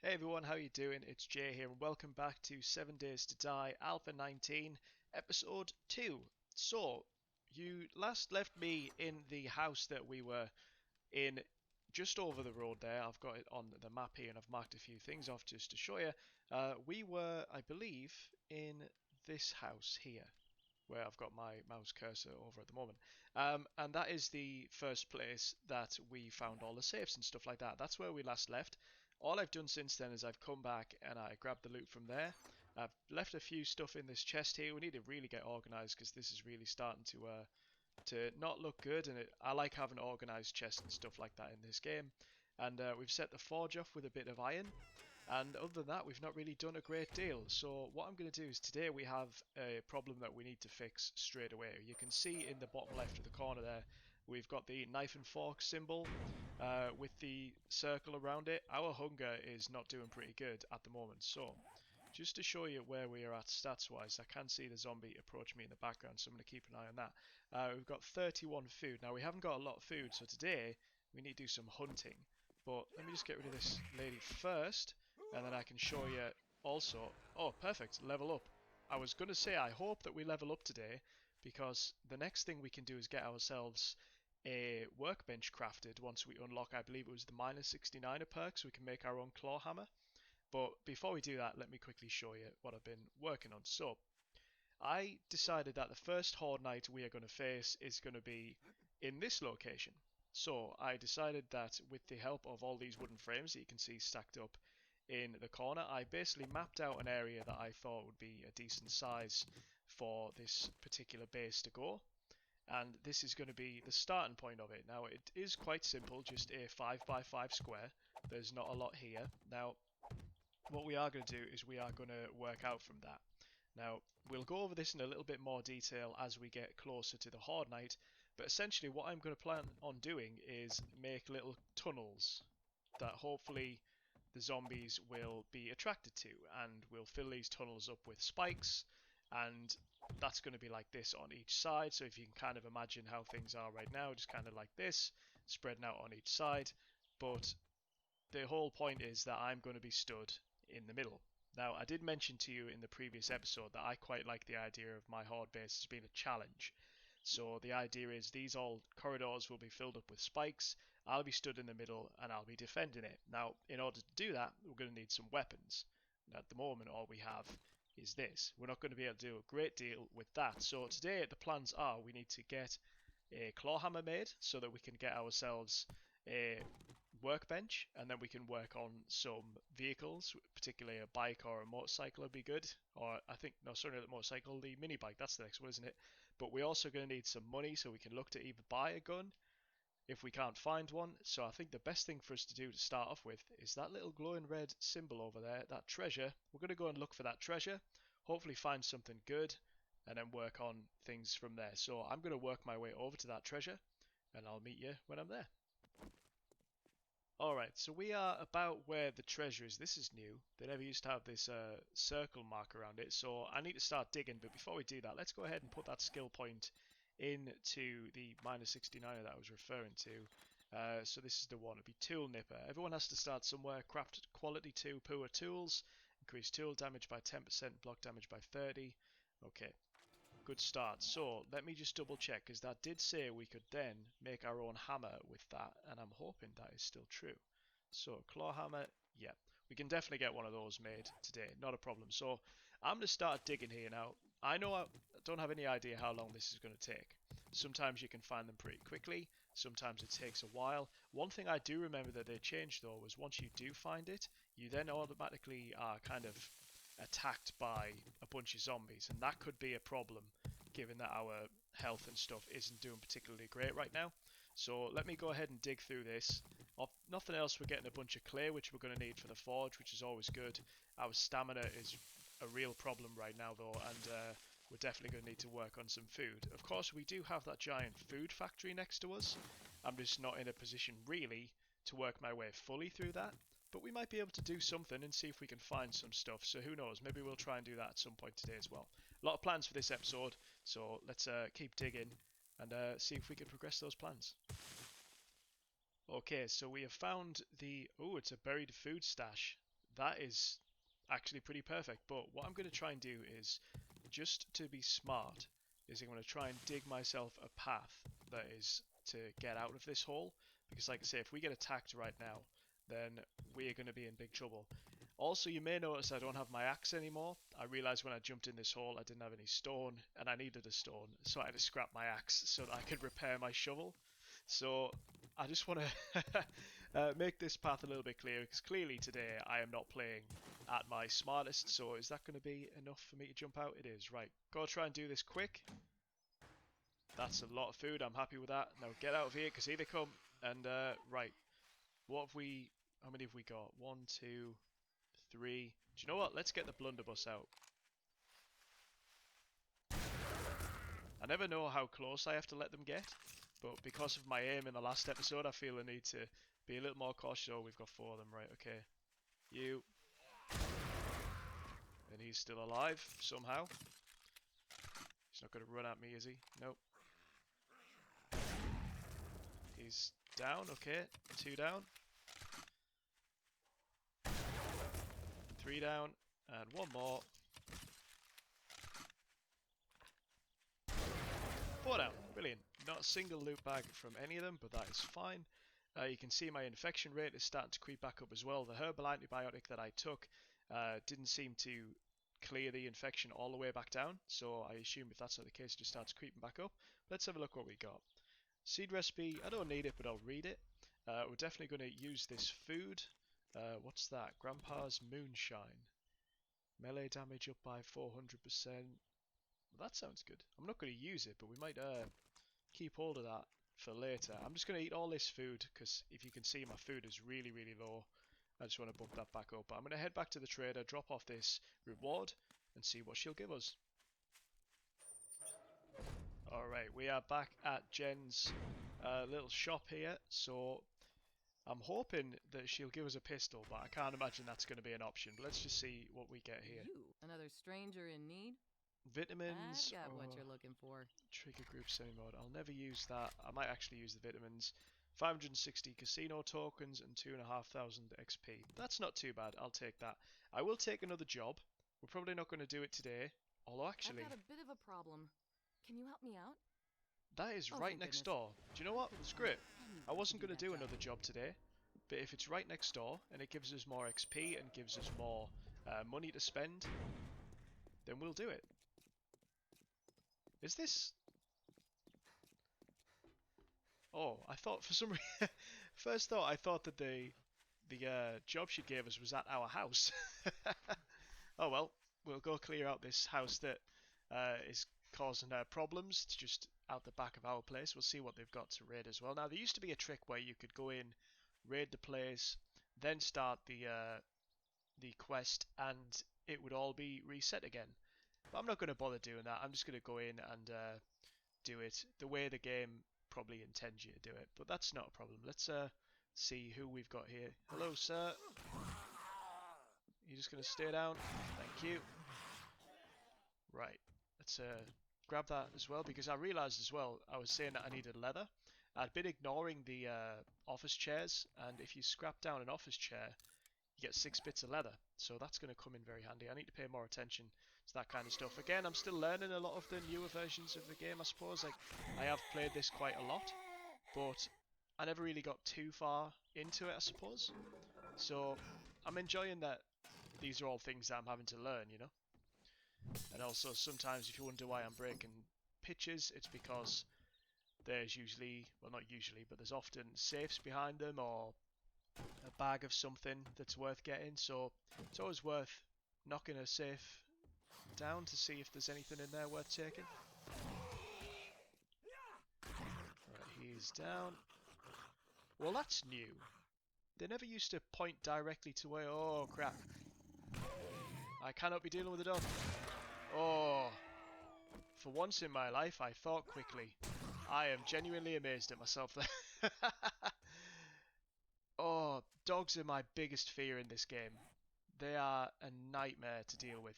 Hey everyone, how you doing? It's Jay here, and welcome back to 7 Days to Die Alpha 19, Episode 2. So, you last left me in the house that we were in just over the road there. I've got it on the map here and I've marked a few things off just to show you. We were, I believe, in this house here, where I've got my mouse cursor over at the moment. And that is the first place that we found all the safes and stuff like that. That's where we last left. All I've done since then is I've come back and I grabbed the loot from there. I've left a few stuff in this chest here. We need to really get organised because this is really starting to not look good, and I like having organised chests and stuff like that in this game. And we've set the forge off with a bit of iron, and other than that we've not really done a great deal. So what I'm going to do is today we have a problem that we need to fix straight away. You can see in the bottom left of the corner there we've got the knife and fork symbol with the circle around it. Our hunger is not doing pretty good at the moment, so just to show you where we are at stats wise, I can see the zombie approach me in the background, so I'm going to keep an eye on that. We've got 31 food. Now we haven't got a lot of food, so today we need to do some hunting. But let me just get rid of this lady first, and then I can show you also. Oh, perfect, level up. I was going to say I hope that we level up today, because the next thing we can do is get ourselves a workbench crafted once we unlock, I believe it was the -69er perk, so we can make our own claw hammer. But before we do that, let me quickly show you what I've been working on. So, I decided that the first Horde Night we are going to face is going to be in this location. So, I decided that with the help of all these wooden frames that you can see stacked up in the corner, I basically mapped out an area that I thought would be a decent size for this particular base to go. And this is going to be the starting point of it. Now, it is quite simple, just a 5x5 square. There's not a lot here. Now, what we are going to do is we are going to work out from that. Now, we'll go over this in a little bit more detail as we get closer to the Horde Night, but essentially what I'm going to plan on doing is make little tunnels that hopefully the zombies will be attracted to, and we'll fill these tunnels up with spikes, and that's going to be like this on each side. So if you can kind of imagine how things are right now, just kind of like this, spreading out on each side, but the whole point is that I'm going to be stood in the middle. Now, I did mention to you in the previous episode that I quite like the idea of my horde base as being a challenge. So the idea is these all corridors will be filled up with spikes, I'll be stood in the middle and I'll be defending it. Now, in order to do that, we're going to need some weapons. At the moment, all we have is this. We're not going to be able to do a great deal with that. So today, the plans are we need to get a claw hammer made so that we can get ourselves a workbench, and then we can work on some vehicles, particularly a bike or a motorcycle would be good. Or I think, no, sorry, not the motorcycle, the mini bike, that's the next one, isn't it? But we're also going to need some money, so we can look to either buy a gun if we can't find one. So I think the best thing for us to do to start off with is that little glowing red symbol over there, that treasure. We're going to go and look for that treasure, hopefully find something good, and then work on things from there. So I'm going to work my way over to that treasure, and I'll meet you when I'm there. Alright, so we are about where the treasure is. This is new. They never used to have this circle mark around it, so I need to start digging. But before we do that, let's go ahead and put that skill point into the -69 that I was referring to. So this is the one. It'll be Tool Nipper. Everyone has to start somewhere. Craft quality 2 poor tools. Increase tool damage by 10%, block damage by 30. Okay. Good start. So let me just double check, because that did say we could then make our own hammer with that, and I'm hoping that is still true. So claw hammer, yeah, we can definitely get one of those made today, not a problem. So I'm going to start digging here now. I know I don't have any idea how long this is going to take. Sometimes you can find them pretty quickly, sometimes it takes a while. One thing I do remember that they changed though was once you do find it, you then automatically are kind of attacked by a bunch of zombies, and that could be a problem given that our health and stuff isn't doing particularly great right now. So let me go ahead and dig through this. If nothing else, we're getting a bunch of clay, which we're going to need for the forge, which is always good. Our stamina is a real problem right now though, and we're definitely going to need to work on some food. Of course, we do have that giant food factory next to us. I'm just not in a position really to work my way fully through that. But we might be able to do something and see if we can find some stuff. So who knows, maybe we'll try and do that at some point today as well. A lot of plans for this episode, so let's keep digging and see if we can progress those plans. Okay, so we have found the... oh, it's a buried food stash. that is actually pretty perfect. But what I'm going to try and do is, just to be smart, is I'm going to try and dig myself a path that is to get out of this hole. Because like I say, if we get attacked right now, then we're going to be in big trouble. Also, you may notice I don't have my axe anymore. I realised when I jumped in this hole I didn't have any stone, and I needed a stone, so I had to scrap my axe so that I could repair my shovel. So I just want to make this path a little bit clearer, because clearly today I am not playing at my smartest. So is that going to be enough for me to jump out? It is. Right, gotta try and do this quick. That's a lot of food, I'm happy with that. Now get out of here, because here they come. And right, what have we, how many have we got? 1, 2, 3. Do you know what? Let's get the blunderbuss out. I never know how close I have to let them get, but because of my aim in the last episode, I feel I need to be a little more cautious. Oh, we've got 4 of them, right, okay. You. And he's still alive, somehow. He's not going to run at me, is he? Nope. He's down, okay. 2 down. 3 down. And 1 more. 4 down. Brilliant. Not a single loot bag from any of them, but that is fine. You can see my infection rate is starting to creep back up as well. The herbal antibiotic that I took didn't seem to clear the infection all the way back down, so I assume if that's not the case, it just starts creeping back up. Let's have a look what we got. Seed recipe, I don't need it, but I'll read it. We're definitely going to use this food. What's that? Grandpa's Moonshine. Melee damage up by 400%. Well, that sounds good. I'm not going to use it, but we might keep hold of that for later. I'm just going to eat all this food, because if you can see, my food is really, really low. I just want to bump that back up. But I'm going to head back to the trader, drop off this reward, and see what she'll give us. Alright, we are back at Jen's little shop here, so I'm hoping that she'll give us a pistol, but I can't imagine that's going to be an option. But let's just see what we get here. You, another stranger in need? Vitamins. I've got what you're looking for. Trigger group semi-mod. I'll never use that. I might actually use the vitamins. 560 casino tokens and 2,500 XP. That's not too bad. I'll take that. I will take another job. We're probably not going to do it today. Although actually, I've got a bit of a problem. Can you help me out? that is right next door. Do you know what? Screw it. I wasn't going to do another job today. But if it's right next door and it gives us more XP and gives us more money to spend, then we'll do it. Is this... Oh, I thought for some reason... First thought, I thought that the job she gave us was at our house. Oh well, we'll go clear out this house that is causing problems. It's just out the back of our place. We'll see what they've got to raid as well. Now, there used to be a trick where you could go in, raid the place, then start the quest, and it would all be reset again. But I'm not going to bother doing that. I'm just going to go in and do it the way the game probably intends you to do it. But that's not a problem. Let's see who we've got here. Hello, sir. You're just going to stay down. Thank you. Right. Let's grab that as well, because I realised as well, I was saying that I needed leather. I'd been ignoring the office chairs, and if you scrap down an office chair, you get 6 bits of leather. So that's going to come in very handy. I need to pay more attention to that kind of stuff. Again, I'm still learning a lot of the newer versions of the game, I suppose. Like, I have played this quite a lot, but I never really got too far into it, I suppose. So I'm enjoying that these are all things that I'm having to learn, you know. And also, sometimes if you wonder why I'm breaking pitches, it's because there's usually, well, not usually, but there's often safes behind them, or a bag of something that's worth getting. So it's always worth knocking a safe down to see if there's anything in there worth taking. Right, he's down. Well, that's new. They never used to point directly to where... Oh, crap. I cannot be dealing with a dog. Oh. For once in my life, I thought quickly. I am genuinely amazed at myself there. Oh, dogs are my biggest fear in this game. They are a nightmare to deal with.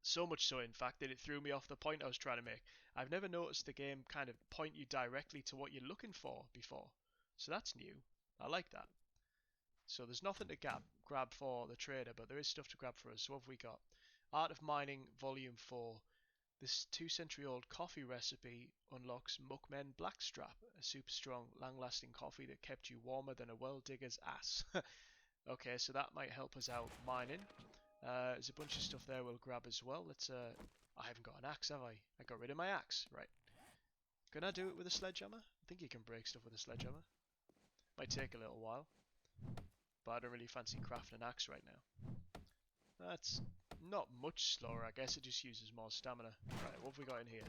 So much so, in fact, that it threw me off the point I was trying to make. I've never noticed the game kind of point you directly to what you're looking for before. So that's new. I like that. So there's nothing to grab for the trader, but there is stuff to grab for us. So what have we got? Art of Mining Volume 4. This 2-century-old coffee recipe unlocks Muckmen Blackstrap, a super strong, long-lasting coffee that kept you warmer than a well digger's ass. Okay, so that might help us out mining. There's a bunch of stuff there we'll grab as well. Let's. I haven't got an axe, have I? I got rid of my axe. Right. Can I do it with a sledgehammer? I think you can break stuff with a sledgehammer. Might take a little while, but I don't really fancy crafting an axe right now. That's not much slower, I guess. It just uses more stamina. Right, what have we got in here?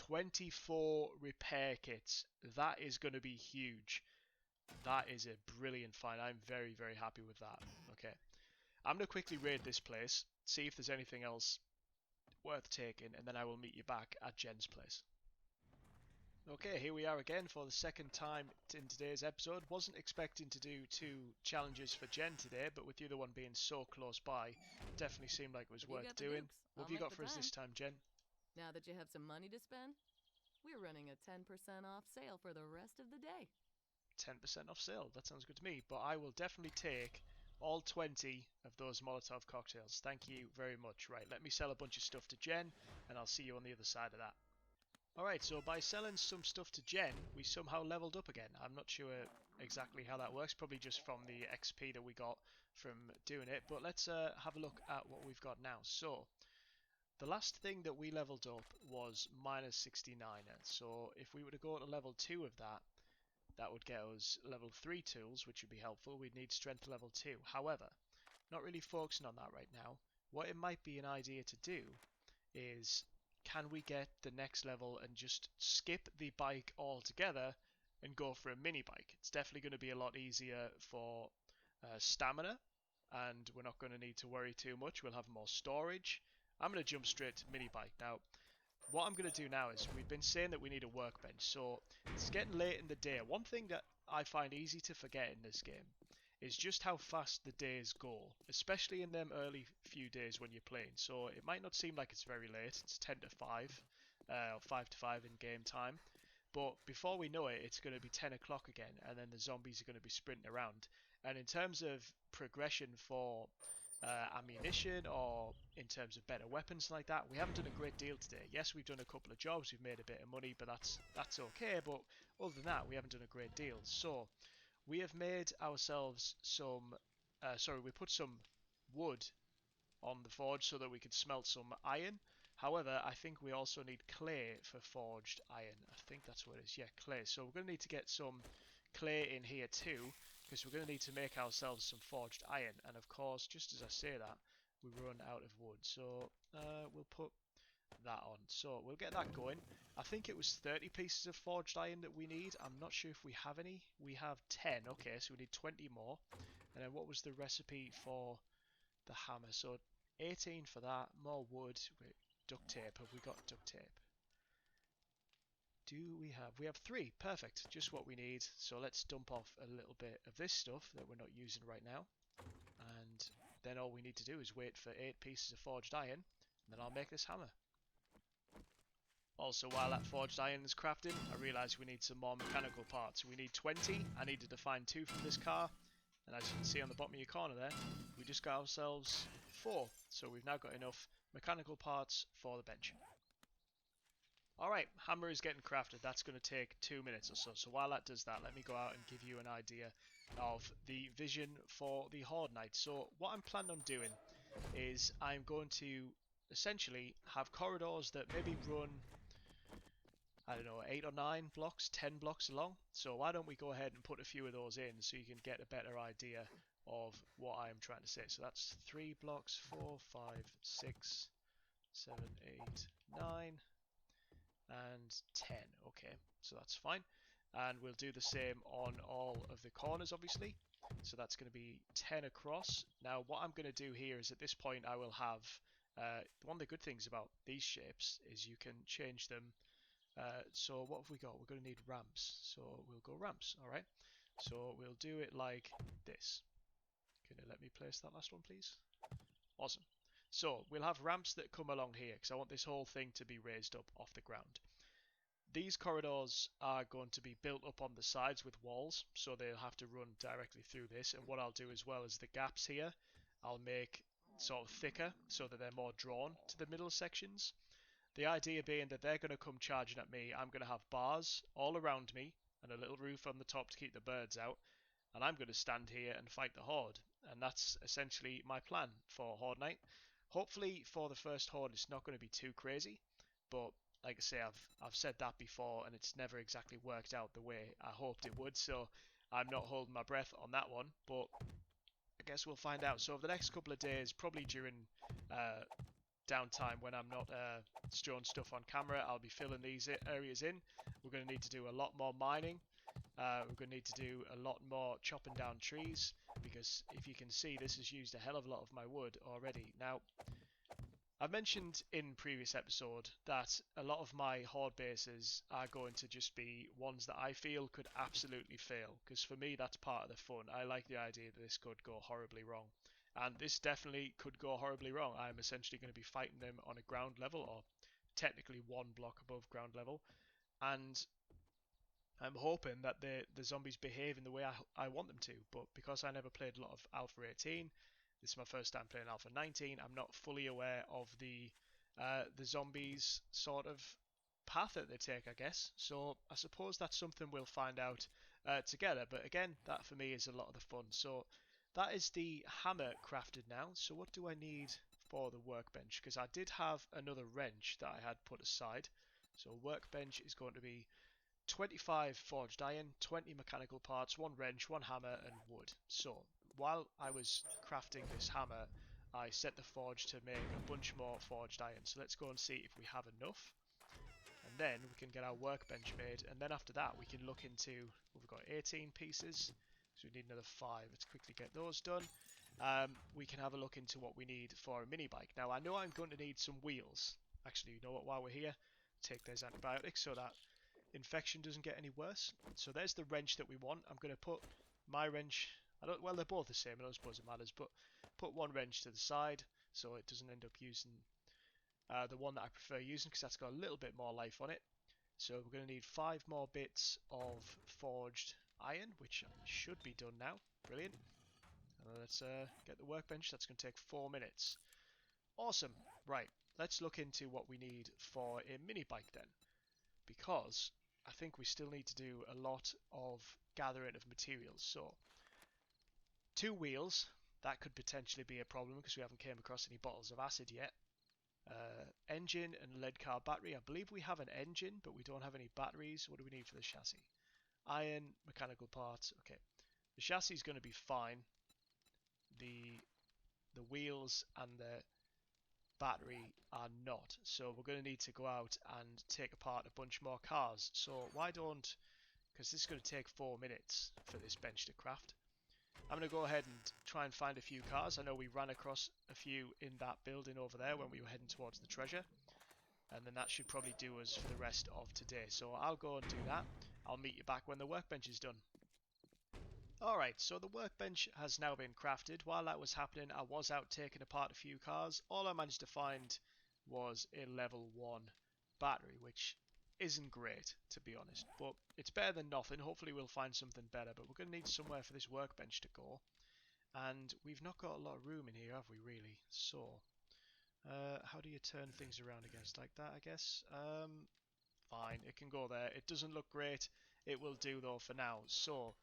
24 repair kits. That is going to be huge. That is a brilliant find. I'm very, very happy with that. Okay. I'm going to quickly raid this place, see if there's anything else worth taking, and then I will meet you back at Jen's place. Okay, here we are again for the second time in today's episode. Wasn't expecting to do 2 challenges for Jen today, but with the other one being so close by, definitely seemed like it was worth doing. What have you got for us this time, Jen? Now that you have some money to spend, we're running a 10% off sale for the rest of the day. 10% off sale, that sounds good to me, but I will definitely take all 20 of those Molotov cocktails. Thank you very much. Right, let me sell a bunch of stuff to Jen, and I'll see you on the other side of that. Alright, so by selling some stuff to Jen, we somehow leveled up again. I'm not sure exactly how that works, probably just from the XP that we got from doing it, but let's have a look at what we've got now. So, the last thing that we leveled up was minus 69, so if we were to go to level 2 of that, that would get us level 3 tools, which would be helpful. We'd need strength level 2. However, not really focusing on that right now. What it might be an idea to do is, can we get the next level and just skip the bike altogether and go for a mini bike? It's definitely going to be a lot easier for stamina, and we're not going to need to worry too much. We'll have more storage. I'm going to jump straight to mini bike. Now, what I'm going to do now is, we've been saying that we need a workbench, so it's getting late in the day. One thing that I find easy to forget in this game is just how fast the days go, especially in them early few days when you're playing. So it might not seem like it's very late, it's 10 to 5, or 5 to 5 in game time, but before we know it, it's going to be 10 o'clock again, and then the zombies are going to be sprinting around. And in terms of progression for ammunition, or in terms of better weapons like that, we haven't done a great deal today. Yes, we've done a couple of jobs, we've made a bit of money, but that's okay. But other than that, we haven't done a great deal. So we have made ourselves some we put some wood on the forge so that we could smelt some iron. However, I think we also need clay for forged iron. I think that's what it is. Yeah, clay. So we're going to need to get some clay in here too, because we're going to need to make ourselves some forged iron. And of course, just as I say that, we run out of wood. So we'll put that on. So we'll get that going. I think it was 30 pieces of forged iron that we need. I'm not sure if we have any. We have 10. Okay, so we need 20 more. And then what was the recipe for the hammer? So 18 for that. More wood. Wait, duct tape. Have we got duct tape? Do we have? We have 3. Perfect. Just what we need. So let's dump off a little bit of this stuff that we're not using right now. And then all we need to do is wait for 8 pieces of forged iron. And then I'll make this hammer. Also, while that forged iron is crafting, I realised we need some more mechanical parts. We need 20. I needed to find 2 from this car. And as you can see on the bottom of your corner there, we just got ourselves 4. So we've now got enough mechanical parts for the bench. Alright, hammer is getting crafted. That's going to take 2 minutes or so. So while that does that, let me go out and give you an idea of the vision for the Horde Night. So what I'm planning on doing is, I'm going to essentially have corridors that maybe run, I don't know, 8 or 9 blocks, 10 blocks along. So why don't we go ahead and put a few of those in so you can get a better idea of what I'm trying to say. So that's 3 blocks, 4, 5, 6, 7, 8, 9, and 10. Okay, so that's fine. And we'll do the same on all of the corners, obviously. So that's going to be 10 across. Now what I'm going to do here is, at this point I will have, one of the good things about these shapes is you can change them. So what have we got? We're going to need ramps. So we'll go ramps, alright? So we'll do it like this. Can you let me place that last one, please? Awesome. So we'll have ramps that come along here, because I want this whole thing to be raised up off the ground. these corridors are going to be built up on the sides with walls, so they'll have to run directly through this. And what I'll do as well is the gaps here, I'll make sort of thicker so that they're more drawn to the middle sections. The idea being that they're going to come charging at me. I'm going to have bars all around me and a little roof on the top to keep the birds out. And I'm going to stand here and fight the horde. And that's essentially my plan for Horde Night. Hopefully for the first horde it's not going to be too crazy, but like I say, I've said that before and it's never exactly worked out the way I hoped it would, so I'm not holding my breath on that one, but I guess we'll find out. So over the next couple of days, probably during downtime when I'm not storing stuff on camera, I'll be filling these areas in. We're going to need to do a lot more mining. We're going to need to do a lot more chopping down trees, because if you can see, this has used a hell of a lot of my wood already. Now, I've mentioned in previous episode that a lot of my horde bases are going to just be ones that I feel could absolutely fail, because for me that's part of the fun. I like the idea that this could go horribly wrong, and this definitely could go horribly wrong. I'm essentially going to be fighting them on a ground level, or technically one block above ground level, and I'm hoping that the zombies behave in the way I want them to, but because I never played a lot of Alpha 18, this is my first time playing Alpha 19, I'm not fully aware of the zombies sort of path that they take, I guess. So I suppose that's something we'll find out together, but again, that for me is a lot of the fun. So that is the hammer crafted now. So what do I need for the workbench? Because I did have another wrench that I had put aside. So workbench is going to be 25 forged iron, 20 mechanical parts, 1 wrench, 1 hammer and wood. So while I was crafting this hammer, I set the forge to make a bunch more forged iron. So let's go and see if we have enough. And then we can get our workbench made, and then after that we can look into, well, we've got 18 pieces, so we need another 5. Let's quickly get those done. We can have a look into what we need for a mini bike. Now I know I'm going to need some wheels. Actually, you know what, while we're here, take those antibiotics so that infection doesn't get any worse. So there's the wrench that we want. I'm going to put my wrench, well, they're both the same, I don't suppose it matters, but put one wrench to the side so it doesn't end up using the one that I prefer using, because that's got a little bit more life on it. So we're going to need 5 more bits of forged iron, which should be done now. Brilliant. Let's get the workbench. That's going to take 4 minutes. Awesome. Right, let's look into what we need for a mini bike then, because I think we still need to do a lot of gathering of materials. So 2 wheels, that could potentially be a problem because we haven't came across any bottles of acid yet. Engine and lead car battery. I believe we have an engine, but we don't have any batteries. What do we need for the chassis? Iron, mechanical parts. Okay, the chassis is going to be fine. The wheels and the battery are not, so we're going to need to go out and take apart a bunch more cars. So why don't, because this is going to take 4 minutes for this bench to craft, I'm going to go ahead and try and find a few cars. I know we ran across a few in that building over there when we were heading towards the treasure, and then that should probably do us for the rest of today. So I'll go and do that. I'll meet you back when the workbench is done. Alright, so the workbench has now been crafted. While that was happening, I was out taking apart a few cars. All I managed to find was a level 1 battery, which isn't great, to be honest, but it's better than nothing. Hopefully we'll find something better, but we're going to need somewhere for this workbench to go, and we've not got a lot of room in here, have we, really? So how do you turn things around against like that, I guess? Fine, it can go there. It doesn't look great. It will do though for now. So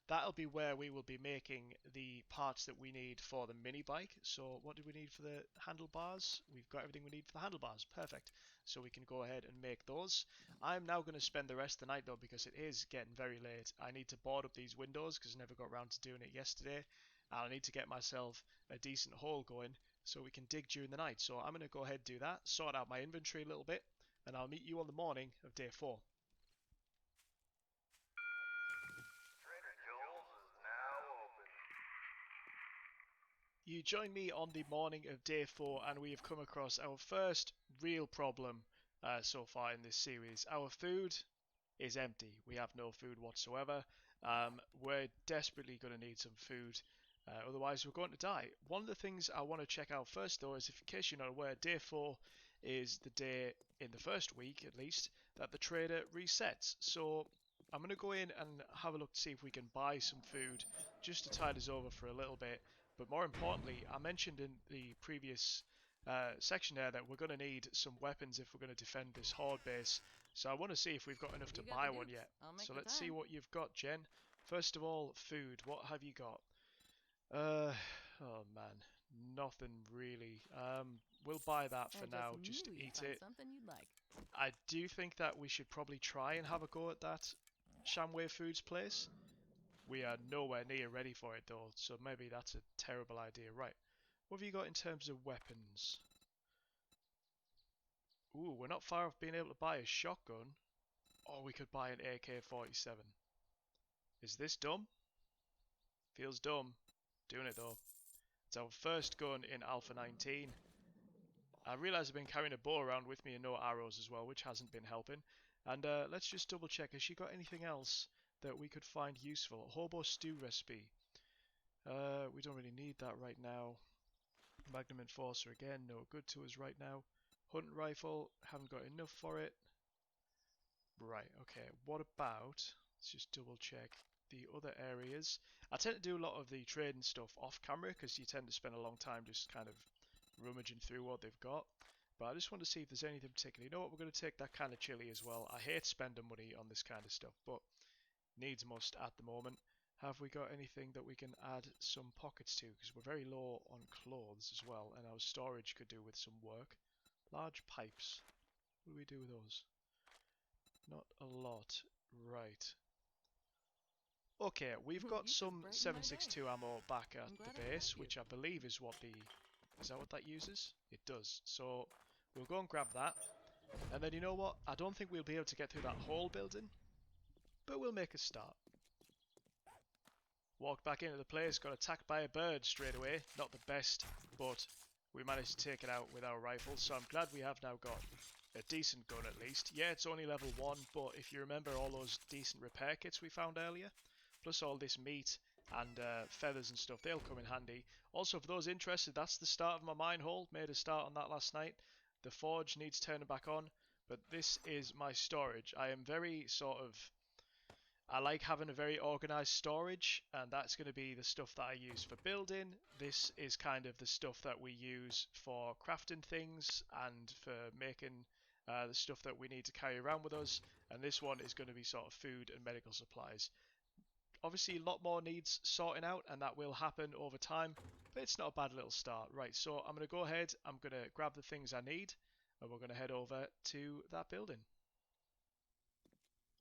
that'll be where we will be making the parts that we need for the mini bike. So what do we need for the handlebars? We've got everything we need for the handlebars. Perfect. So we can go ahead and make those. I'm now going to spend the rest of the night though, because it is getting very late. I need to board up these windows because I never got around to doing it yesterday. I need to get myself a decent hole going so we can dig during the night. So I'm going to go ahead and do that, sort out my inventory a little bit, and I'll meet you on the morning of day 4. You join me on the morning of day 4, and we have come across our first real problem so far in this series. Our food is empty. We have no food whatsoever. We're desperately going to need some food, otherwise we're going to die. One of the things I want to check out first though is, if in case you're not aware, day 4 is the day in the first week at least that the trader resets. So I'm going to go in and have a look to see if we can buy some food just to tide us over for a little bit. But more importantly, I mentioned in the previous section there that we're going to need some weapons if we're going to defend this horde base. So I want to see if we've got enough to buy one yet. So let's see what you've got, Jen. First of all, food. What have you got? Oh man, nothing really. We'll buy that for now, just to eat it. Something you'd like. I do think that we should probably try and have a go at that Shamway Foods place. We are nowhere near ready for it though, so maybe that's a terrible idea. Right, what have you got in terms of weapons? Ooh, we're not far off being able to buy a shotgun. Or we could buy an AK-47. Is this dumb? Feels dumb. Doing it though. It's our first gun in Alpha 19. I realise I've been carrying a bow around with me and no arrows as well, which hasn't been helping. And let's just double check. Has she got anything else that we could find useful? Hobo stew recipe. We don't really need that right now. Magnum Enforcer again, no good to us right now. Hunt rifle, haven't got enough for it. Right, okay. What about, let's just double check the other areas. I tend to do a lot of the trading stuff off camera because you tend to spend a long time just kind of rummaging through what they've got. But I just want to see if there's anything particular. You know what, we're going to take that kind of chili as well. I hate spending money on this kind of stuff, but needs must at the moment. Have we got anything that we can add some pockets to? Because we're very low on clothes as well, and our storage could do with some work. Large pipes. What do we do with those? Not a lot. Right. Okay, we've got some 7.62 ammo back at the base, which I believe is what the... Is that what that uses? It does. So, we'll go and grab that. And then you know what? I don't think we'll be able to get through that whole building, but we'll make a start. Walked back into the place, got attacked by a bird straight away. Not the best, but we managed to take it out with our rifle, so I'm glad we have now got a decent gun at least. Yeah, it's only level 1, but if you remember all those decent repair kits we found earlier, plus all this meat and feathers and stuff, they'll come in handy. Also, for those interested, that's the start of my mine hole. Made a start on that last night. The forge needs turning back on, but this is my storage. I am very sort of... I like having a very organized storage, and that's going to be the stuff that I use for building. This is kind of the stuff that we use for crafting things and for making the stuff that we need to carry around with us. And this one is going to be sort of food and medical supplies. Obviously, a lot more needs sorting out, and that will happen over time, but it's not a bad little start. Right, so I'm going to go ahead, I'm going to grab the things I need, and we're going to head over to that building.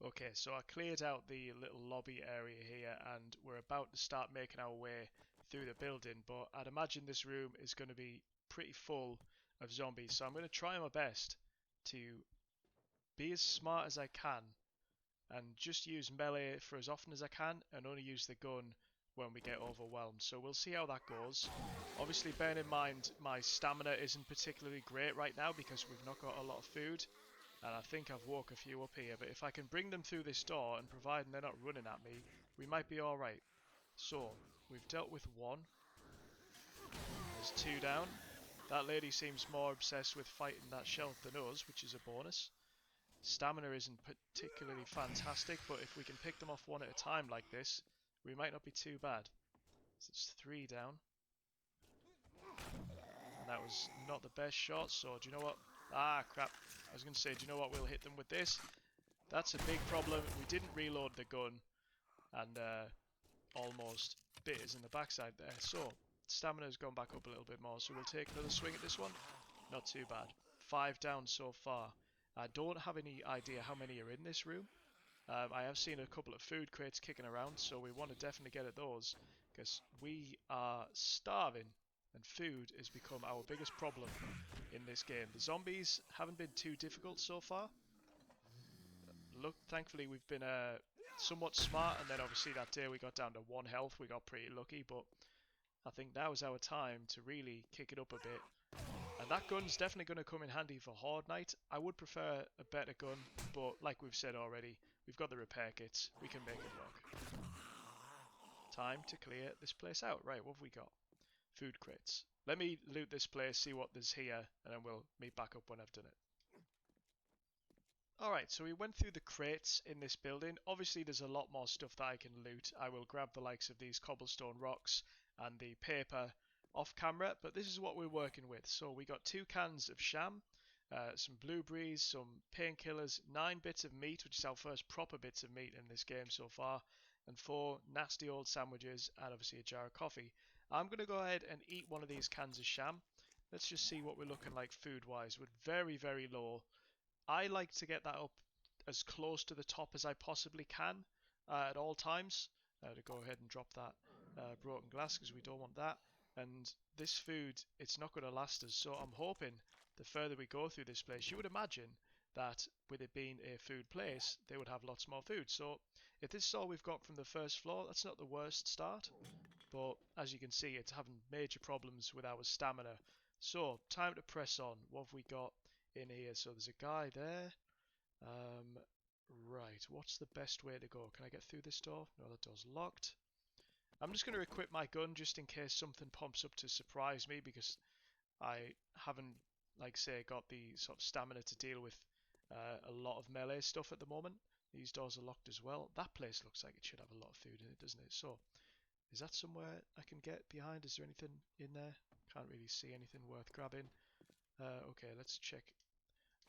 Okay, so I cleared out the little lobby area here, and we're about to start making our way through the building, but I'd imagine this room is going to be pretty full of zombies, so I'm going to try my best to be as smart as I can and just use melee for as often as I can and only use the gun when we get overwhelmed. So we'll see how that goes. Obviously, bearing in mind my stamina isn't particularly great right now because we've not got a lot of food, and I think I've woke a few up here, but if I can bring them through this door and providing they're not running at me, we might be alright. So, we've dealt with one. There's 2 down. That lady seems more obsessed with fighting that shelf than us, which is a bonus. Stamina isn't particularly fantastic, but if we can pick them off one at a time like this, we might not be too bad. So it's 3 down. And that was not the best shot, so do you know what? Ah, crap. I was going to say, do you know what? We'll hit them with this. That's a big problem. We didn't reload the gun, and almost bit us in the backside there. So, stamina's gone back up a little bit more, so we'll take another swing at this one. Not too bad. 5 down so far. I don't have any idea how many are in this room. I have seen a couple of food crates kicking around, so we want to definitely get at those, because we are starving, and food has become our biggest problem in this game. The zombies haven't been too difficult so far. Look, thankfully we've been somewhat smart, and then obviously that day we got down to 1 health, we got pretty lucky, but I think now is our time to really kick it up a bit. And that gun's definitely going to come in handy for Horde Night. I would prefer a better gun, but like we've said already, we've got the repair kits. We can make it work. Time to clear this place out. Right, what have we got? Food crates. Let me loot this place, see what there's here, and then we'll meet back up when I've done it. Alright, so we went through the crates in this building. Obviously, there's a lot more stuff that I can loot. I will grab the likes of these cobblestone rocks and the paper off camera, but this is what we're working with. So we got 2 cans of sham, some blueberries, some painkillers, 9 bits of meat, which is our first proper bits of meat in this game so far, and 4 nasty old sandwiches, and obviously a jar of coffee. I'm going to go ahead and eat one of these cans of sham. Let's just see what we're looking like food-wise. We're very, very low. I like to get that up as close to the top as I possibly can at all times. To go ahead and drop that broken glass because we don't want that. And this food, it's not going to last us. So I'm hoping the further we go through this place, you would imagine that with it being a food place, they would have lots more food. So if this is all we've got from the first floor, that's not the worst start. But as you can see, it's having major problems with our stamina. So time to press on. What have we got in here? So there's a guy there. Right, what's the best way to go? Can I get through this door? No, that door's locked. I'm just going to equip my gun just in case something pops up to surprise me, because I haven't, like say, got the sort of stamina to deal with a lot of melee stuff at the moment. These doors are locked as well. That place looks like it should have a lot of food in it, doesn't it? So, is that somewhere I can get behind? Is there anything in there? Can't really see anything worth grabbing. Okay, let's check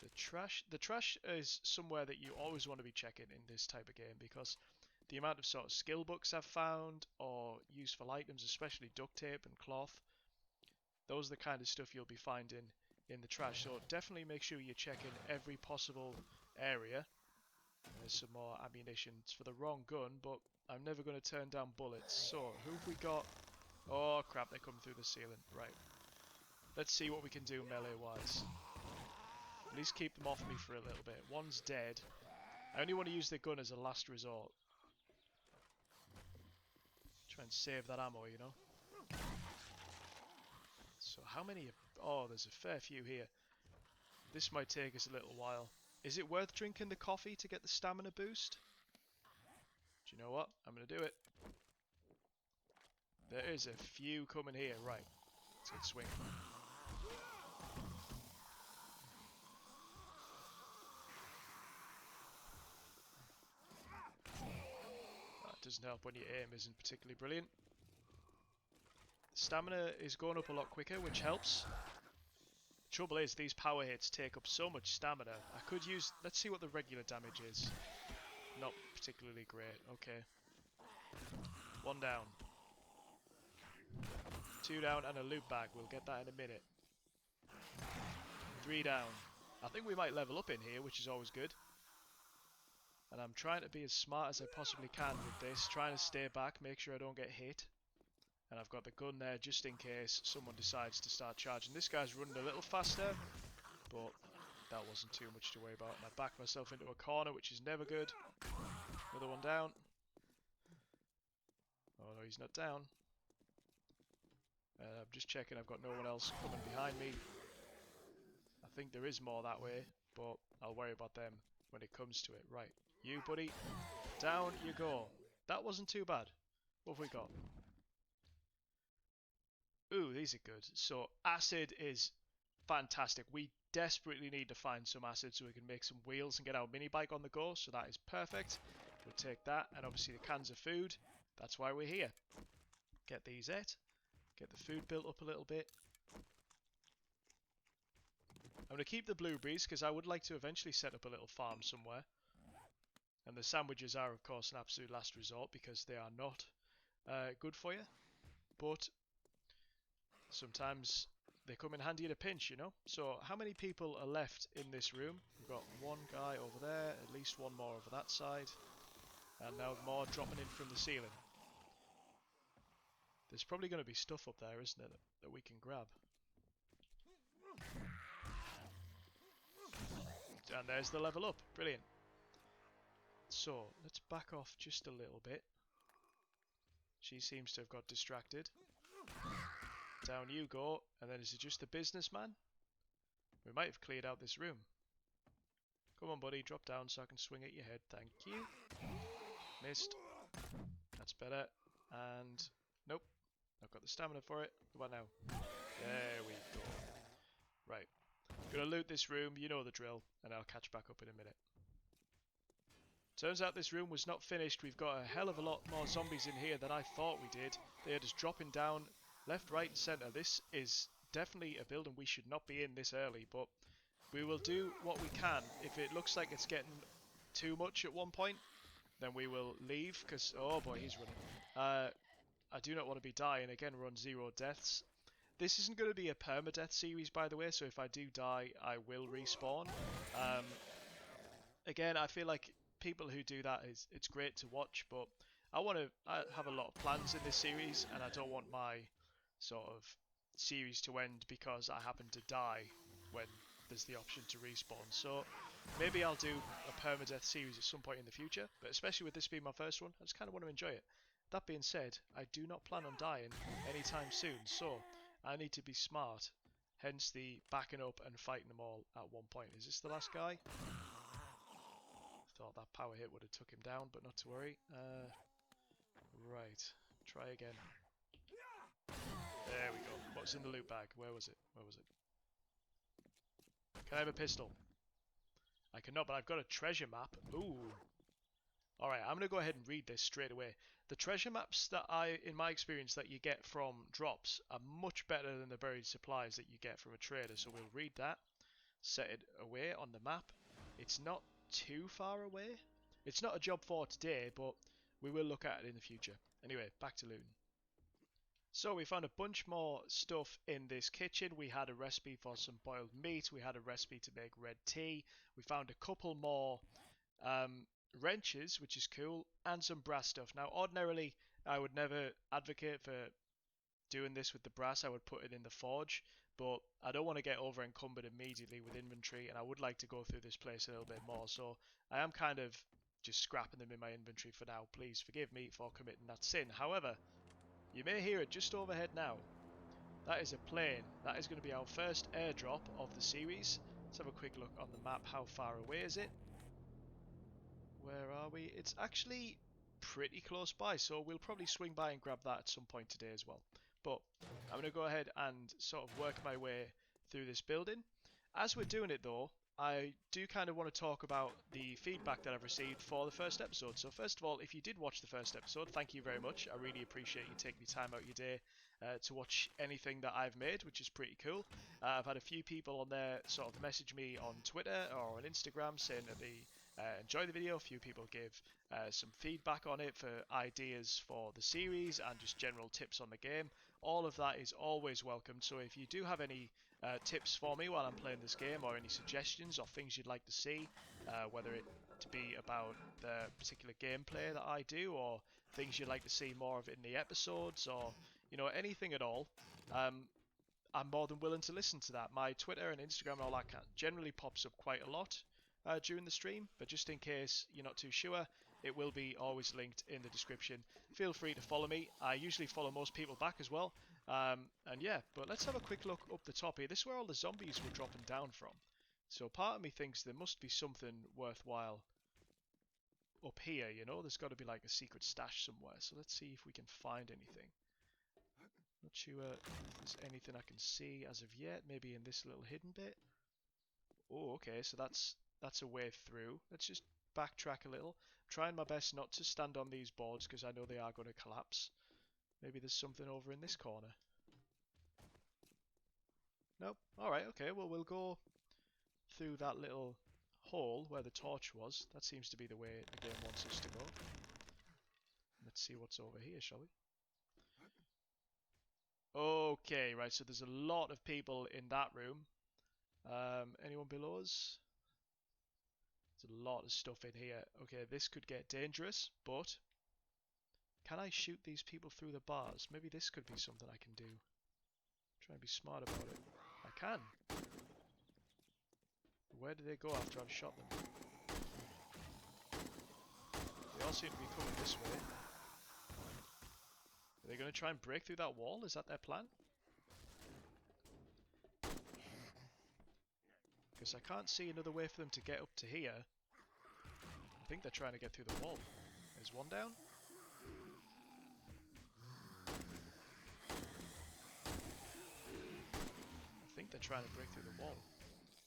the trash. The trash is somewhere that you always want to be checking in this type of game, because the amount of sort of skill books I've found or useful items, especially duct tape and cloth, those are the kind of stuff you'll be finding in the trash. So definitely make sure you're checking every possible area. There's some more ammunition. It's for the wrong gun, but I'm never going to turn down bullets. So who have we got? Oh crap, they're coming through the ceiling. Right. Let's see what we can do melee wise. At least keep them off me for a little bit. One's dead. I only want to use the gun as a last resort. Try and save that ammo, you know. So how many? Oh, there's a fair few here. This might take us a little while. Is it worth drinking the coffee to get the stamina boost? Do you know what? I'm going to do it. There is a few coming here. Right. Let's get swing. That doesn't help when your aim isn't particularly brilliant. Stamina is going up a lot quicker, which helps. Trouble is, these power hits take up so much stamina. I could use... Let's see what the regular damage is. Not particularly great. Okay. 1 down. 2 down and a loot bag. We'll get that in a minute. 3 down. I think we might level up in here, which is always good. And I'm trying to be as smart as I possibly can with this. Trying to stay back, make sure I don't get hit. And I've got the gun there just in case someone decides to start charging. This guy's running a little faster, but that wasn't too much to worry about. And I backed myself into a corner, which is never good. Another one down. Oh no, he's not down. I'm just checking I've got no one else coming behind me. I think there is more that way, but I'll worry about them when it comes to it. Right, you buddy, down you go. That wasn't too bad. What have we got? Ooh, these are good. So acid is fantastic. We desperately need to find some acid so we can make some wheels and get our mini bike on the go. So that is perfect. We'll take that, and obviously the cans of food. That's why we're here. Get these out. Get the food built up a little bit. I'm going to keep the blueberries because I would like to eventually set up a little farm somewhere. And the sandwiches are, of course, an absolute last resort because they are not good for you. But sometimes they come in handy in a pinch, you know. So how many people are left in this room? We've got one guy over there, at least one more over that side, and now more dropping in from the ceiling. There's probably going to be stuff up there, isn't it, that we can grab. And there's the level up. Brilliant. So let's back off just a little bit. She seems to have got distracted. Down you go. And then is it just the businessman? We might have cleared out this room. Come on, buddy. Drop down so I can swing at your head. Thank you. Missed. That's better. And nope. I've got the stamina for it. What about now? There we go. Right. Gonna loot this room. You know the drill. And I'll catch back up in a minute. Turns out this room was not finished. We've got a hell of a lot more zombies in here than I thought we did. They are just dropping down left, right and centre. This is definitely a building we should not be in this early, but we will do what we can. If it looks like it's getting too much at one point, then we will leave, because, oh boy, he's running. I do not want to be dying. Again, we're on 0 deaths. This isn't going to be a permadeath series, by the way, so if I do die, I will respawn. Again, I feel like people who do that, it's great to watch, but I have a lot of plans in this series, and I don't want my sort of series to end because I happen to die when there's the option to respawn. So maybe I'll do a permadeath series at some point in the future, but especially with this being my first one, I just kind of want to enjoy it. That being said, I do not plan on dying anytime soon, so I need to be smart, hence the backing up and fighting them all at one point. Is this the last guy? Thought that power hit would have took him down, but not to worry. Right, try again. There we go. What's in the loot bag? Where was it? Where was it? Can I have a pistol? I cannot, but I've got a treasure map. Ooh. Alright, I'm going to go ahead and read this straight away. The treasure maps that in my experience, that you get from drops are much better than the buried supplies that you get from a trader. So we'll read that, set it away on the map. It's not too far away. It's not a job for today, but we will look at it in the future. Anyway, back to looting. So we found a bunch more stuff in this kitchen. We had a recipe for some boiled meat. We had a recipe to make red tea. We found a couple more wrenches, which is cool, and some brass stuff. Now, ordinarily, I would never advocate for doing this with the brass. I would put it in the forge, but I don't want to get over encumbered immediately with inventory, and I would like to go through this place a little bit more, so I am kind of just scrapping them in my inventory for now. Please forgive me for committing that sin. However, you may hear it just overhead now. That is a plane. That is going to be our first airdrop of the series. Let's have a quick look on the map. How far away is it? Where are we? It's actually pretty close by, so we'll probably swing by and grab that at some point today as well. But I'm going to go ahead and sort of work my way through this building. As we're doing it though, I do kind of want to talk about the feedback that I've received for the first episode. So first of all, if you did watch the first episode, thank you very much. I really appreciate you taking the time out of your day to watch anything that I've made, which is pretty cool. I've had a few people on there sort of message me on Twitter or on Instagram saying that they enjoy the video. A few people give some feedback on it for ideas for the series and just general tips on the game. All of that is always welcome, so if you do have any tips for me while I'm playing this game, or any suggestions or things you'd like to see, whether it to be about the particular gameplay that I do, or things you'd like to see more of in the episodes, or you know, anything at all, I'm more than willing to listen to that. My Twitter and Instagram and all that generally pops up quite a lot during the stream, but just in case you're not too sure, it will be always linked in the description. Feel free to follow me. I usually follow most people back as well. And yeah, but let's have a quick look up the top here. This is where all the zombies were dropping down from. So part of me thinks there must be something worthwhile up here, you know? There's got to be like a secret stash somewhere. So let's see if we can find anything. Not sure if there's anything I can see as of yet. Maybe in this little hidden bit. Oh, okay, so that's a way through. Let's just backtrack a little. I'm trying my best not to stand on these boards because I know they are going to collapse. Maybe there's something over in this corner. Nope. Alright, okay, well we'll go through that little hole where the torch was. That seems to be the way the game wants us to go. Let's see what's over here, shall we? Okay, right, so there's a lot of people in that room. Anyone below us? There's a lot of stuff in here. Okay, this could get dangerous, but can I shoot these people through the bars? Maybe this could be something I can do. Try and be smart about it. I can. Where do they go after I've shot them? They all seem to be coming this way. Are they going to try and break through that wall? Is that their plan? Because I can't see another way for them to get up to here. I think they're trying to get through the wall. There's one down. I think they're trying to break through the wall.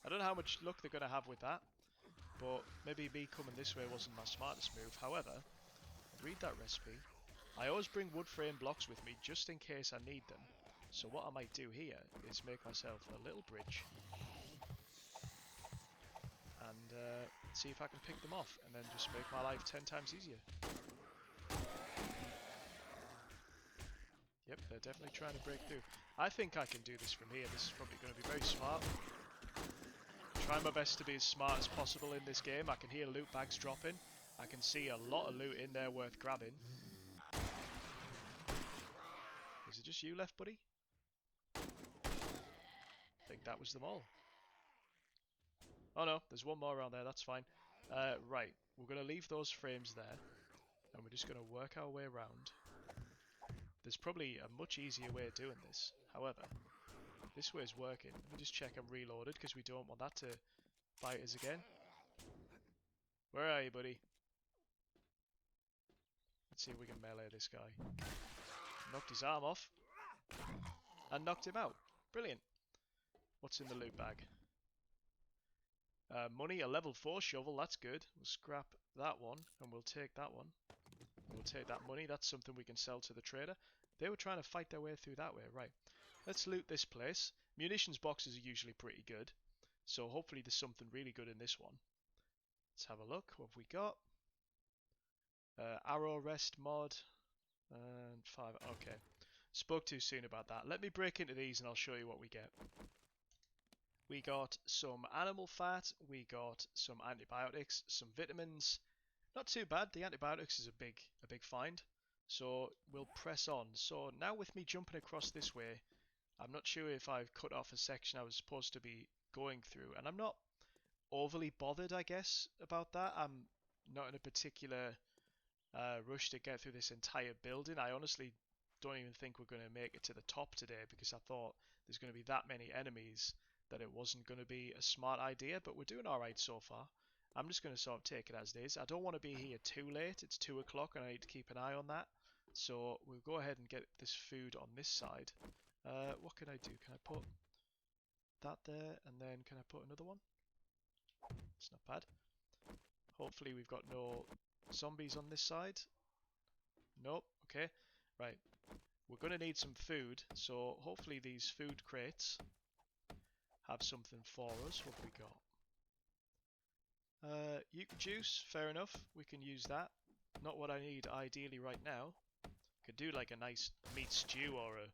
I don't know how much luck they're going to have with that. but maybe me coming this way wasn't my smartest move. However, read that recipe. I always bring wood frame blocks with me just in case I need them. So what I might do here is make myself a little bridge and see if I can pick them off and then just make my life 10 times easier. Yep, they're definitely trying to break through. I think I can do this from here. This is probably going to be very smart. Try my best to be as smart as possible in this game. I can hear loot bags dropping. I can see a lot of loot in there worth grabbing. Is it just you left, buddy? I think that was them all. Oh no, there's one more around there, that's fine. Right, we're going to leave those frames there. And we're just going to work our way around. There's probably a much easier way of doing this. However, this way is working. Let me just check I'm reloaded because we don't want that to bite us again. Where are you, buddy? Let's see if we can melee this guy. Knocked his arm off. And knocked him out. Brilliant. What's in the loot bag? Money, a level 4 shovel, that's good. We'll scrap that one and we'll take that one. We'll take that money, that's something we can sell to the trader. They were trying to fight their way through that way, right. Let's loot this place. Munitions boxes are usually pretty good, so hopefully there's something really good in this one. Let's have a look, what have we got? Arrow rest mod, and 5, okay. Spoke too soon about that. Let me break into these and I'll show you what we get. We got some animal fat, we got some antibiotics, some vitamins. Not too bad, the antibiotics is a big find. So we'll press on. So now with me jumping across this way, I'm not sure if I've cut off a section I was supposed to be going through. And I'm not overly bothered, I guess, about that. I'm not in a particular rush to get through this entire building. I honestly don't even think we're going to make it to the top today because I thought there's going to be that many enemies that it wasn't going to be a smart idea, but we're doing alright so far. I'm just going to sort of take it as it is. I don't want to be here too late. It's 2 o'clock and I need to keep an eye on that. So we'll go ahead and get this food on this side. What can I do? Can I put that there and then can I put another one? It's not bad. Hopefully we've got no zombies on this side. Nope. Okay. Right. We're going to need some food. So hopefully these food crates have something for us. What have we got? Yuca juice, fair enough. We can use that. Not what I need ideally right now. Could do like a nice meat stew or a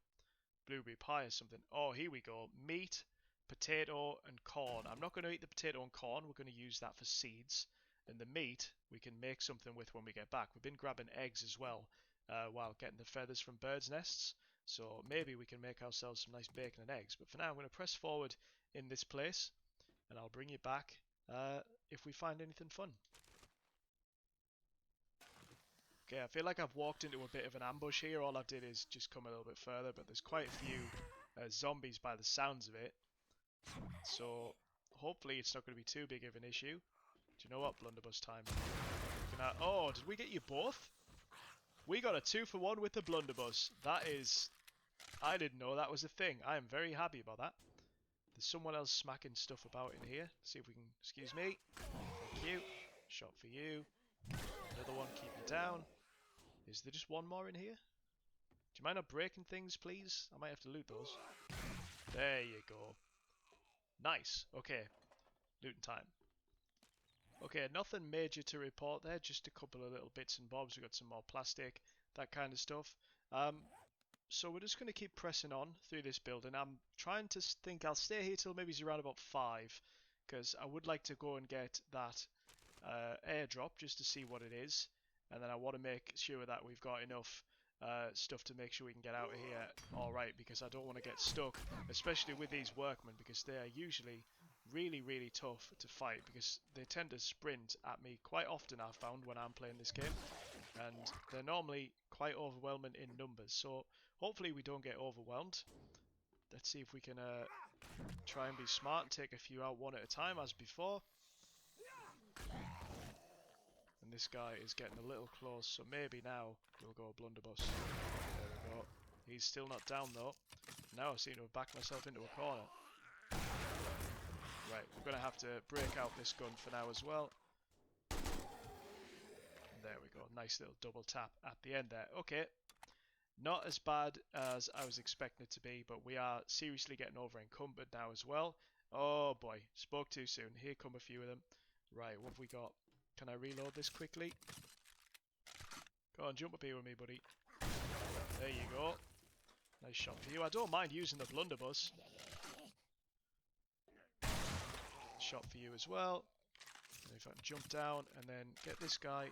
blueberry pie or something. Oh, here we go. Meat, potato, and corn. I'm not going to eat the potato and corn. We're going to use that for seeds. And the meat we can make something with when we get back. We've been grabbing eggs as well while getting the feathers from birds' nests. So maybe we can make ourselves some nice bacon and eggs. But for now, I'm going to press forward in this place. And I'll bring you back if we find anything fun. Okay, I feel like I've walked into a bit of an ambush here. All I did is just come a little bit further, but there's quite a few zombies by the sounds of it. So hopefully it's not going to be too big of an issue. Do you know what? Blunderbuss time. Oh, did we get you both? We got a 2-for-1 with the blunderbuss. That is... I didn't know that was a thing. I am very happy about that. There's someone else smacking stuff about in here. See if we can... Excuse me. Thank you. Shot for you. Another one, keep him down. Is there just one more in here? Do you mind not breaking things, please? I might have to loot those. There you go. Nice. Okay. Looting time. Okay, nothing major to report there. Just a couple of little bits and bobs. We've got some more plastic, that kind of stuff. So we're just going to keep pressing on through this building. I'm trying to think I'll stay here till maybe it's around about 5. Because I would like to go and get that airdrop just to see what it is. And then I want to make sure that we've got enough stuff to make sure we can get out of here alright. Because I don't want to get stuck, especially with these workmen. Because they are usually really tough to fight. Because they tend to sprint at me quite often, I've found, when I'm playing this game. And they're normally quite overwhelming in numbers. So hopefully we don't get overwhelmed. Let's see if we can try and be smart and take a few out one at a time as before. And this guy is getting a little close, so maybe now we'll go blunderbuss. There we go. He's still not down though. Now I seem to have backed myself into a corner. Right, we're going to have to break out this gun for now as well. There we go. Nice little double tap at the end there. Okay. Not as bad as I was expecting it to be, but we are seriously getting over encumbered now as well. Oh boy, spoke too soon. Here come a few of them. Right, what have we got? Can I reload this quickly? Go on, jump up here with me, buddy. There you go. Nice shot for you. I don't mind using the blunderbuss. Shot for you as well. And if I can jump down and then get this guy.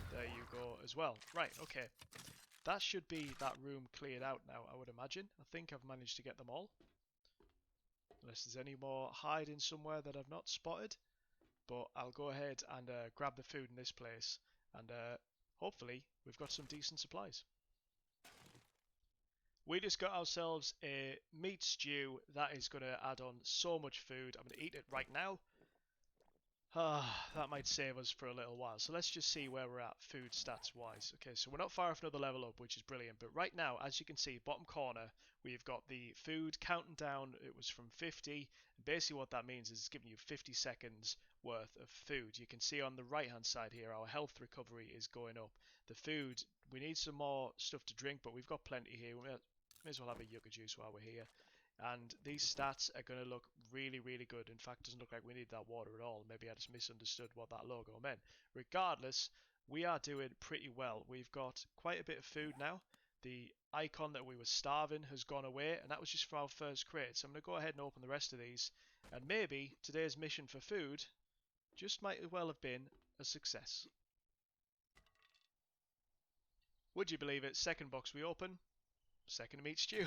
There you go as well. Right, okay. That should be that room cleared out now, I would imagine. I think I've managed to get them all. Unless there's any more hiding somewhere that I've not spotted. But I'll go ahead and grab the food in this place. And hopefully we've got some decent supplies. We just got ourselves a meat stew. That is going to add on so much food. I'm going to eat it right now. That might save us for a little while. So let's just see where we're at food stats wise. Okay, so we're not far off another level up, which is brilliant. But right now, as you can see, bottom corner, we've got the food counting down. It was from 50. Basically what that means is it's giving you 50 seconds worth of food. You can see on the right hand side here, our health recovery is going up. The food, we need some more stuff to drink, but we've got plenty here. We may as well have a yucca juice while we're here. And these stats are going to look really, really good. In fact, it doesn't look like we need that water at all. Maybe I just misunderstood what that logo meant. Regardless, we are doing pretty well. We've got quite a bit of food now. The icon that we were starving has gone away, and that was just for our first crate. So I'm going to go ahead and open the rest of these. And maybe today's mission for food just might as well have been a success. Would you believe it? Second box we open, second meat stew.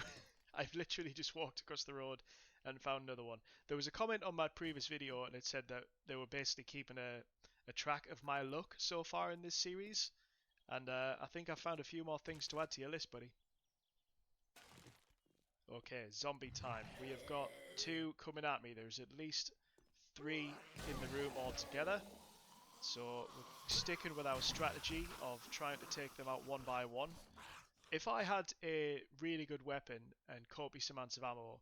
I've literally just walked across the road and found another one. There was a comment on my previous video and it said that they were basically keeping a track of my luck so far in this series. And I think I found a few more things to add to your list, buddy. Okay, zombie time. We have got 2 coming at me. There's at least 3 in the room altogether. So we're sticking with our strategy of trying to take them out one by one. If I had a really good weapon and copious amounts of ammo,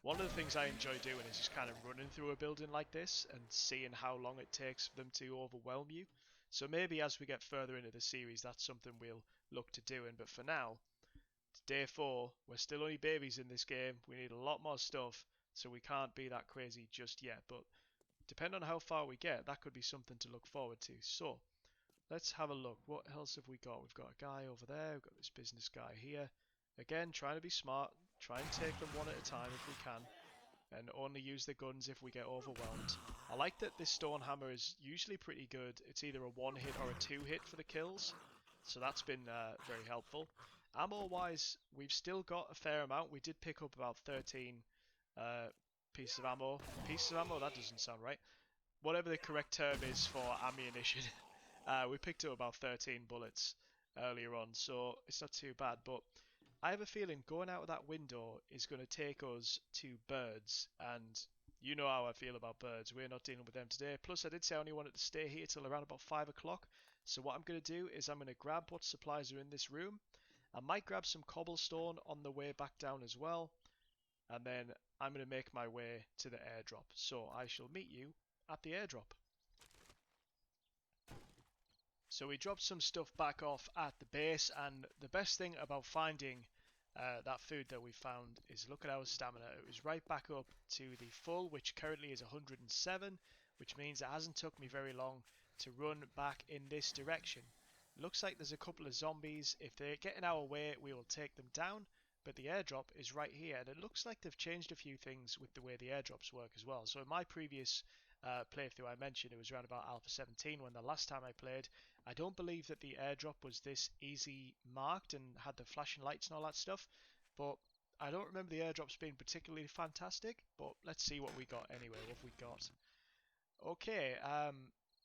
one of the things I enjoy doing is just kind of running through a building like this and seeing how long it takes for them to overwhelm you. So maybe as we get further into the series, that's something we'll look to doing. But for now, it's day 4. We're still only babies in this game. We need a lot more stuff, so we can't be that crazy just yet. But depending on how far we get, that could be something to look forward to. So let's have a look. What else have we got? We've got a guy over there. We've got this business guy here. Again, trying to be smart. Try and take them one at a time if we can. And only use the guns if we get overwhelmed. I like that this stone hammer is usually pretty good. It's either a 1-hit or a 2-hit for the kills. So that's been very helpful. Ammo-wise, we've still got a fair amount. We did pick up about 13 pieces of ammo. Pieces of ammo? That doesn't sound right. Whatever the correct term is for ammunition. We picked up about 13 bullets earlier on, so it's not too bad. But I have a feeling going out of that window is going to take us to birds, and you know how I feel about birds. We're not dealing with them today. Plus, I did say I only wanted to stay here till around about 5 o'clock. So what I'm going to do is I'm going to grab what supplies are in this room. I might grab some cobblestone on the way back down as well. And then I'm going to make my way to the airdrop. So I shall meet you at the airdrop. So we dropped some stuff back off at the base, and the best thing about finding that food that we found is look at our stamina. It was right back up to the full, which currently is 107, which means it hasn't took me very long to run back in this direction. Looks like there's a couple of zombies. If they get in our way, we will take them down, but the airdrop is right here, and it looks like they've changed a few things with the way the airdrops work as well. So in my previous playthrough, I mentioned it was around about Alpha 17 when the last time I played. I don't believe that the airdrop was this easy marked and had the flashing lights and all that stuff, but I don't remember the airdrops being particularly fantastic. But let's see what we got anyway. What have we got? Okay, a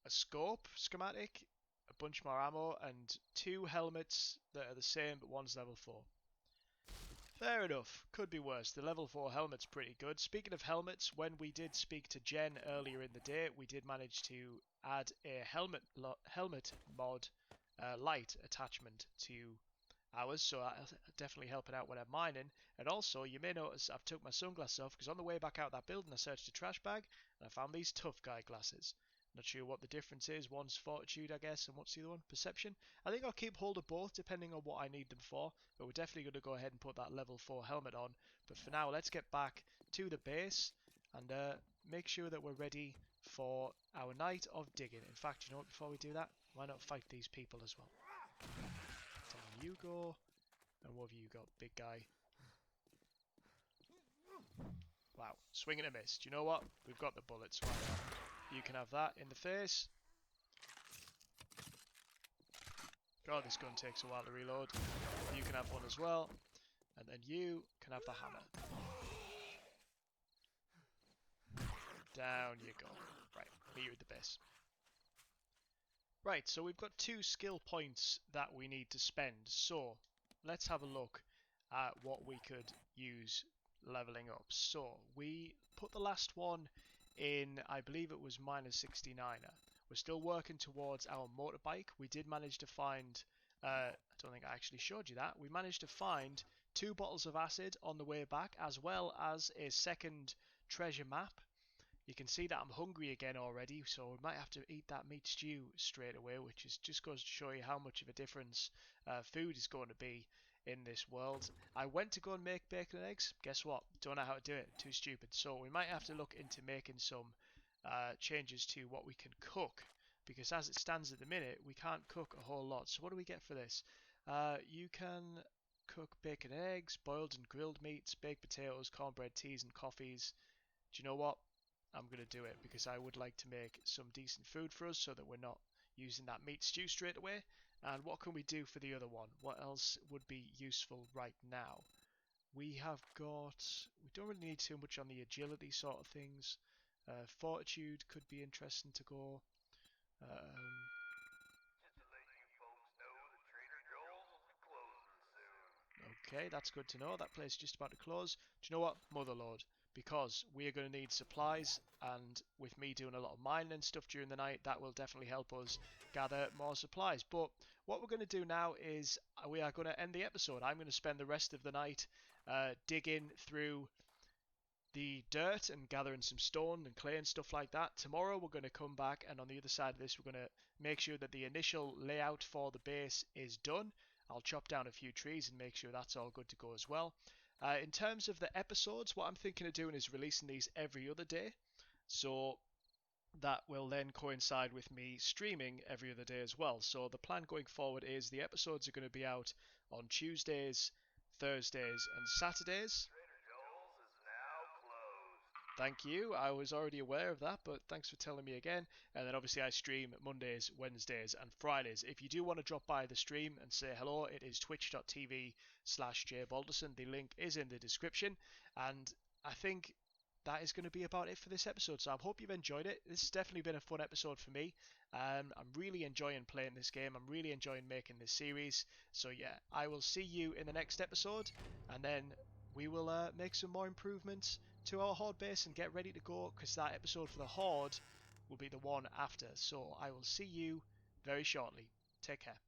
scope schematic, a bunch more ammo, and 2 helmets that are the same, but one's level 4. Fair enough, could be worse. The level 4 helmet's pretty good. Speaking of helmets, when we did speak to Jen earlier in the day, we did manage to add a helmet mod light attachment to hours, so I'm definitely helping out when I'm mining. And also, you may notice I've took my sunglasses off because on the way back out that building, I searched a trash bag and I found these tough guy glasses. Not sure what the difference is. One's fortitude, I guess, and what's the other one? Perception. I think I'll keep hold of both depending on what I need them for, but we're definitely going to go ahead and put that level 4 helmet on. But for now, let's get back to the base and make sure that we're ready for our night of digging. In fact, you know what, before we do that, why not fight these people as well? Down you go. And what have you got, big guy? Wow, swing and a miss. Do you know what? We've got the bullets. Why not? You can have that in the face. God, this gun takes a while to reload. You can have one as well. And then you can have the hammer. Down you go. Right, meet you at the base. Right, so we've got 2 skill points that we need to spend. So, let's have a look at what we could use leveling up. So, we put the last one in, I believe it was minus 69er. We're still working towards our motorbike. We did manage to find, I don't think I actually showed you that, we managed to find 2 bottles of acid on the way back, as well as a second treasure map. You can see that I'm hungry again already, so we might have to eat that meat stew straight away, which is just goes to show you how much of a difference food is going to be in this world. I went to go and make bacon and eggs. Guess what? Don't know how to do it. Too stupid. So we might have to look into making some changes to what we can cook, because as it stands at the minute, we can't cook a whole lot. So what do we get for this? You can cook bacon and eggs, boiled and grilled meats, baked potatoes, cornbread, teas and coffees. Do you know what? I'm going to do it because I would like to make some decent food for us so that we're not using that meat stew straight away. And what can we do for the other one? What else would be useful right now? We don't really need too much on the agility sort of things. Fortitude could be interesting to go. Okay, that's good to know. That place is just about to close. Do you know what? Motherlode. Because we are going to need supplies, and with me doing a lot of mining and stuff during the night, that will definitely help us gather more supplies. But what we're going to do now is we are going to end the episode. I'm going to spend the rest of the night digging through the dirt and gathering some stone and clay and stuff like that. Tomorrow we're going to come back, and on the other side of this we're going to make sure that the initial layout for the base is done. I'll chop down a few trees and make sure that's all good to go as well. In terms of the episodes, what I'm thinking of doing is releasing these every other day. So that will then coincide with me streaming every other day as well. So the plan going forward is the episodes are going to be out on Tuesdays, Thursdays and Saturdays. Thank you. I was already aware of that, but thanks for telling me again. And then obviously I stream Mondays, Wednesdays and Fridays. If you do want to drop by the stream and say hello, it is twitch.tv/jbalderson. The link is in the description. And I think that is going to be about it for this episode. So I hope you've enjoyed it. This has definitely been a fun episode for me. I'm really enjoying playing this game. I'm really enjoying making this series. So yeah, I will see you in the next episode. And then we will make some more improvements to our Horde base and get ready to go, because that episode for the Horde will be the one after. So I will see you very shortly. Take care.